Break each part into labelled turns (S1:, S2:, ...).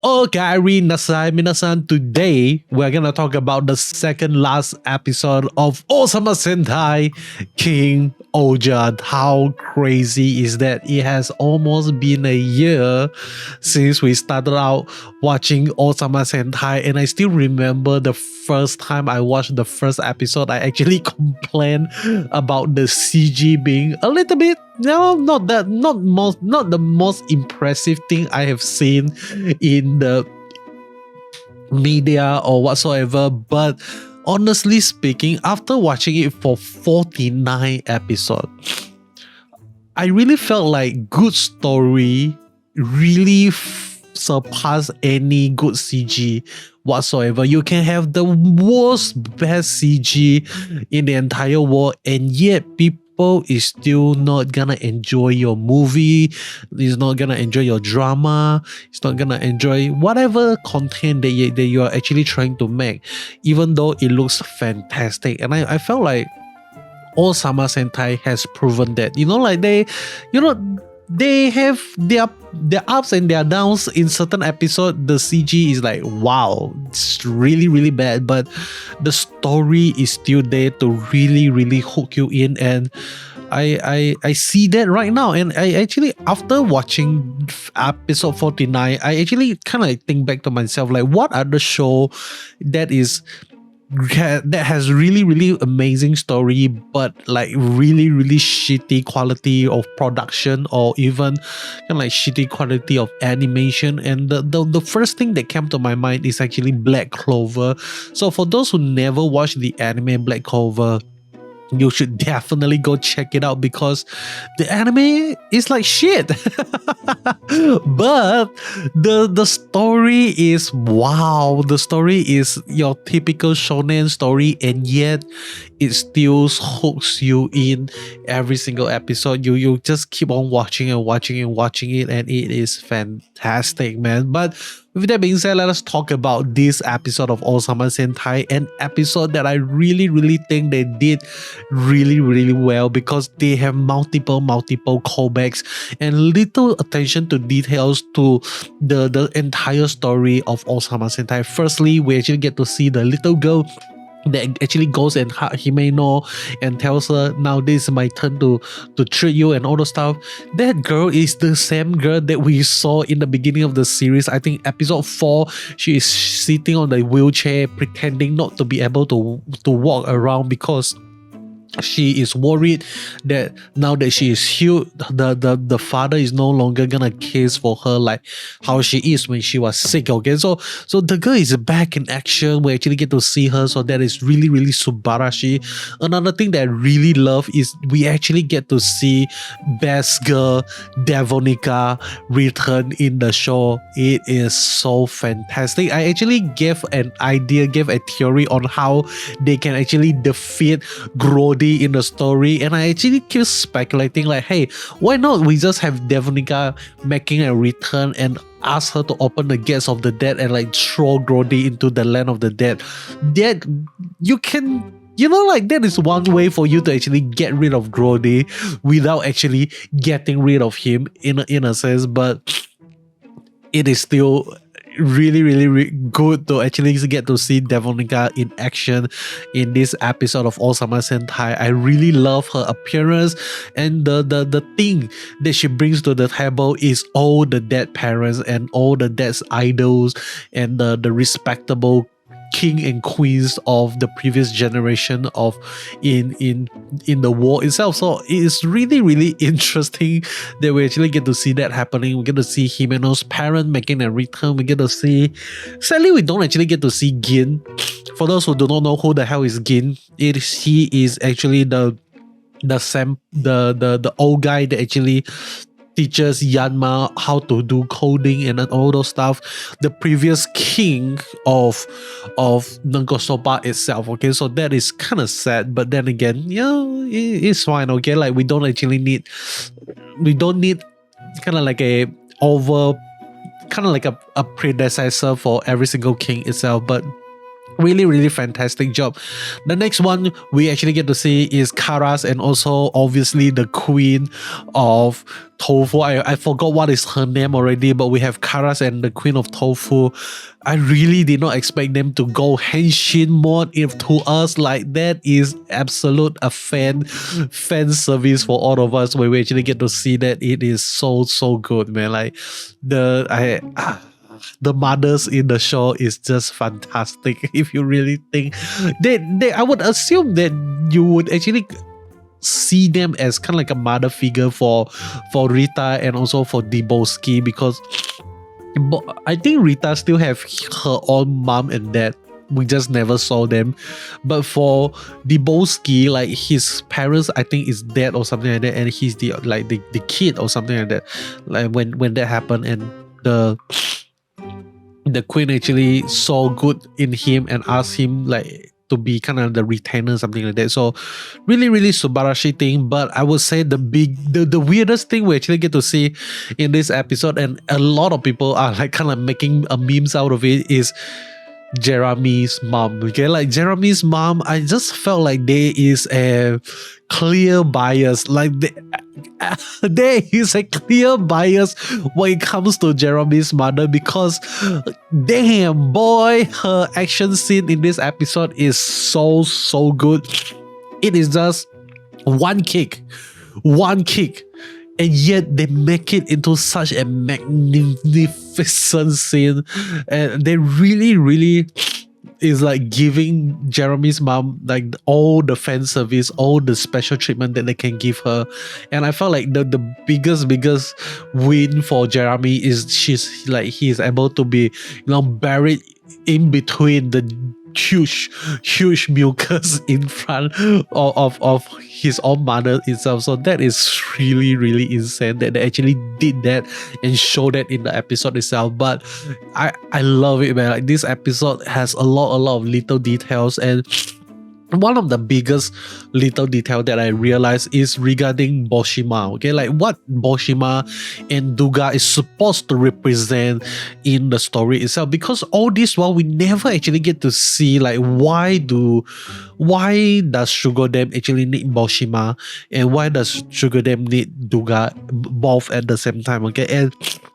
S1: Okay, Nasai Minasan. Today we're gonna talk about the second last episode of Ohsama Sentai King-Ohger. How crazy is that? It has almost been a year since we started out watching Ohsama Sentai, and I still remember the first time I watched the first episode. I actually complained about the CG being a little bit not the most impressive thing I have seen in the media or whatsoever, but honestly speaking, after watching it for 49 episodes, I really felt like good story really surpass any good CG whatsoever. You can have the worst best CG in the entire world, and yet people is still not gonna enjoy your movie, is not gonna enjoy your drama, it's not gonna enjoy whatever content that you are actually trying to make, even though it looks fantastic. And I felt like Ohsama Sentai has proven that, they have their ups and their downs. In certain episodes, the CG is like, wow, it's really, really bad, but the story is still there to really, really hook you in. And I see that right now. And I actually, after watching episode 49, I actually kind of think back to myself, like, what other show that has really, really amazing story, but like really, really shitty quality of production, or even kind of like shitty quality of animation. And the first thing that came to my mind is actually Black Clover. So for those who never watched the anime Black Clover, you should definitely go check it out, because the anime is like shit. But the story is wow. The story is your typical shonen story, and yet it still hooks you in every single episode. You just keep on watching and watching and watching it, and it is fantastic, man. But with that being said, let us talk about this episode of Ohsama Sentai, an episode that I really, really think they did really, really well, because they have multiple callbacks and little attention to details to the entire story of Ohsama Sentai. Firstly, we actually get to see the little girl that actually goes and hug Himeno and tells her, now this is my turn to treat you and all the stuff. That girl is the same girl that we saw in the beginning of the series. I think episode 4, she is sitting on the wheelchair pretending not to be able to walk around, because she is worried that now that she is healed, the father is no longer gonna care for her like how she is when she was sick. Okay, so the girl is back in action. We actually get to see her, so that is really, really subarashi. Another thing that I really love is we actually get to see best girl Devonica return in the show. It is so fantastic. I actually gave a theory on how they can actually defeat Grody in the story, and I actually keep speculating like, hey, why not we just have Devonica making a return and ask her to open the gates of the dead and like throw Grody into the land of the dead. That you can, that is one way for you to actually get rid of Grody without actually getting rid of him in a sense. But it is still really, really good to actually get to see Devonica in action in this episode of Ohsama Sentai. I really love her appearance, and the thing that she brings to the table is all the dead parents and all the dead idols and the respectable king and queens of the previous generation of in the war itself. So it is really, really interesting that we actually get to see that happening. We get to see Himeno's parent making a return. We get to see, sadly we don't actually get to see Gin. For those who do not know who the hell is Gin, he is actually the old guy that actually teaches Yanma how to do coding and all those stuff. The previous king of Nunkosoba itself. Okay, so that is kind of sad, but then again, it's fine. Okay, like we don't need kind of like a predecessor for every single king itself. But Really, really fantastic job. The next one we actually get to see is Kara's and also obviously the queen of Tofu. I forgot what is her name already, but we have Kara's and the queen of Tofu. I really did not expect them to go henshin mode if to us. Like that is absolute a fan service for all of us when we actually get to see that. It is so good, man. Like the mothers in the show is just fantastic. If you really think I would assume that you would actually see them as kind of like a mother figure for Rita and also for Deboski, because I think Rita still have her own mom and dad. We just never saw them. But for Deboski, like his parents, I think is dead or something like that, and he's the kid or something like that. Like when that happened, and the queen actually saw good in him and asked him like to be kind of the retainer, something like that. So really subarashi thing. But I would say the weirdest thing we actually get to see in this episode, and a lot of people are like kind of making a memes out of it, is Jeremy's mom. Okay, like Jeremy's mom, I just felt like there is a clear bias. Like there is a clear bias when it comes to Jeremy's mother, because damn boy, her action scene in this episode is so good. It is just one kick, and yet they make it into such a magnificent scene, and they really is like giving Jeremy's mom like all the fan service, all the special treatment that they can give her. And I felt like the biggest win for Jeremy is he's able to be, buried in between the huge mucus in front of his own mother itself. So that is really insane that they actually did that and showed that in the episode itself. But I love it, man. Like this episode has a lot of little details, and one of the biggest little detail that I realized is regarding Boshima. Okay, like what Boshima and Duga is supposed to represent in the story itself. Because all this while we never actually get to see like why does Sugodem actually need Boshima, and why does Sugodem need Duga both at the same time. Okay, and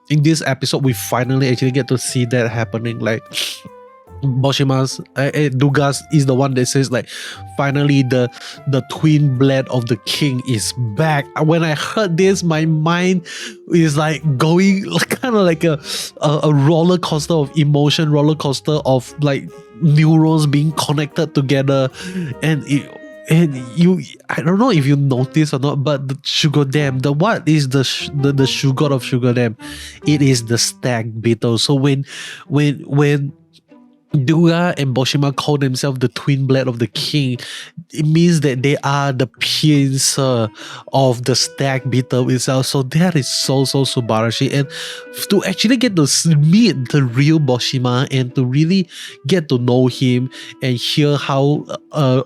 S1: in this episode we finally actually get to see that happening. Like Boshima's Dugas is the one that says like finally the twin blade of the king is back. When I heard this, my mind is like going kind of like a roller coaster of emotion, roller coaster of like neurons being connected together. And I don't know if you notice or not, but the Sugodem, what is the sugar of Sugodem? It is the stag beetle. So when Duga and Boshima call themselves the twin blade of the king, it means that they are the pincer of the stag beetle itself. So that is so subarashi. And to actually get to meet the real Boshima and to really get to know him and hear how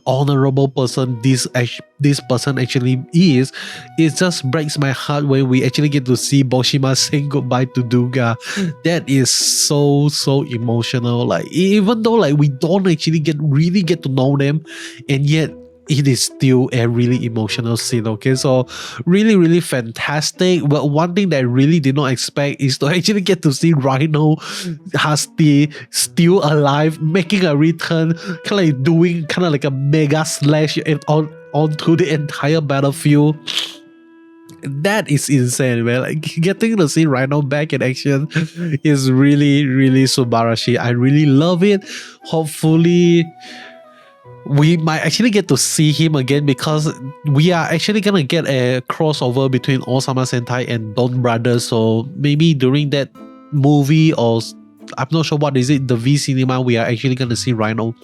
S1: honorable person this person actually is, it just breaks my heart when we actually get to see Boshima saying goodbye to Duga. That is so emotional. Like even though like we don't actually really get to know them, and yet it is still a really emotional scene. Okay, so really fantastic. But one thing that I really did not expect is to actually get to see Rhino Husky still alive, making a return, kind of like doing kind of like a mega slash onto the entire battlefield. That is insane, man. Like getting to see Rhino back in action is really subarashi. I really love it. Hopefully we might actually get to see him again, because we are actually gonna get a crossover between Ohsama Sentai and Don Brothers. So maybe during that movie, or I'm not sure what is it, the V Cinema, we are actually gonna see Rhino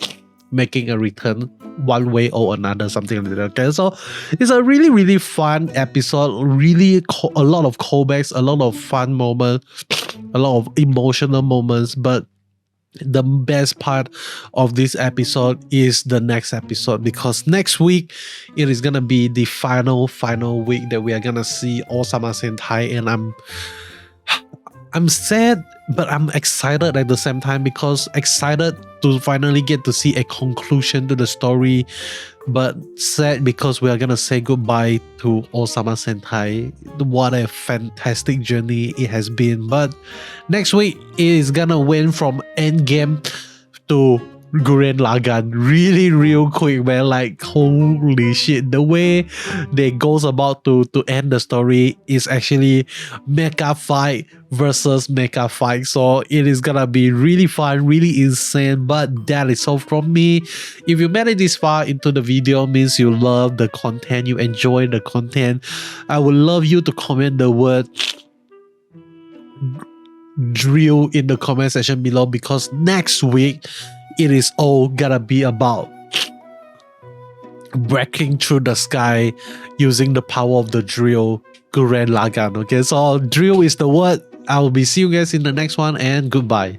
S1: making a return one way or another, something like that. Okay, so it's a really fun episode. Really a lot of callbacks, a lot of fun moments, a lot of emotional moments. But the best part of this episode is the next episode, because next week it is gonna be the final week that we are gonna see Ohsama Sentai, and I'm sad, but I'm excited at the same time, because excited to finally get to see a conclusion to the story, but sad because we are gonna say goodbye to Ohsama Sentai. What a fantastic journey it has been. But next week it is gonna went from Endgame to Gurren Lagann really real quick, man. Like holy shit, the way they goes about to end the story is actually mecha fight versus mecha fight. So it is gonna be really fun, really insane. But that is all from me. If you made it this far into the video, means you love the content, you enjoy the content. I would love you to comment the word drill in the comment section below, because next week it is all gonna be about breaking through the sky using the power of the drill, Gurren Lagann. Okay, so drill is the word. I will be seeing you guys in the next one, and goodbye.